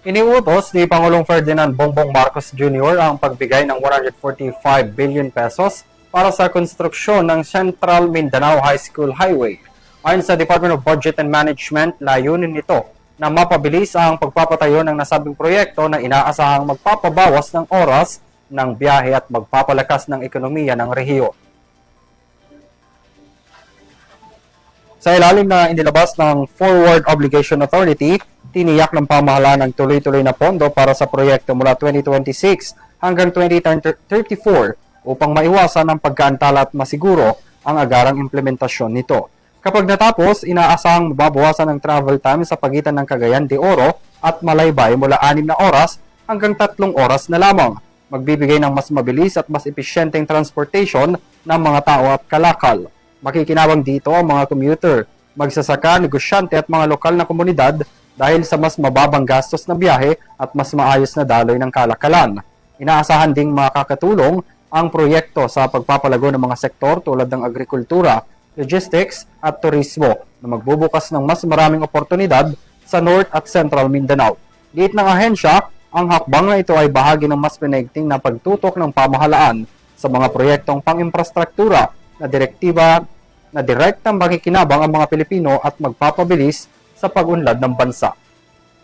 Iniutos ni Pangulong Ferdinand Bongbong Marcos Jr. ang pagbigay ng 145 billion pesos para sa konstruksyon ng Central Mindanao High School Highway. Ayon sa Department of Budget and Management, layunin nito na mapabilis ang pagpapatayo ng nasabing proyekto na inaasahang magpapabawas ng oras ng biyahe at magpapalakas ng ekonomiya ng rehiyon. Sa ilalim na inilabas ng Forward Obligation Authority, tiniyak ng pamahalaan ng tuloy-tuloy na pondo para sa proyekto mula 2026 hanggang 2034 upang maiwasan ang pagkaantala at masiguro ang agarang implementasyon nito. Kapag natapos, inaasahang mababawasan ang travel time sa pagitan ng Cagayan de Oro at Malaybay mula 6 na oras hanggang 3 oras na lamang. Magbibigay ng mas mabilis at mas episyenteng transportation ng mga tao at kalakal. Makikinabang dito ang mga commuter, magsasaka, negosyante at mga lokal na komunidad dahil sa mas mababang gastos na biyahe at mas maayos na daloy ng kalakalan. Inaasahan ding makakatulong ang proyekto sa pagpapalago ng mga sektor tulad ng agrikultura, logistics at turismo na magbubukas ng mas maraming oportunidad sa North at Central Mindanao. Giit ng ahensya, ang hakbang na ito ay bahagi ng mas pinaigting na pagtutok ng pamahalaan sa mga proyektong pang-infrastruktura na direktiba na direktang makikinabang ang mga Pilipino at magpapabilis sa pag-unlad ng bansa.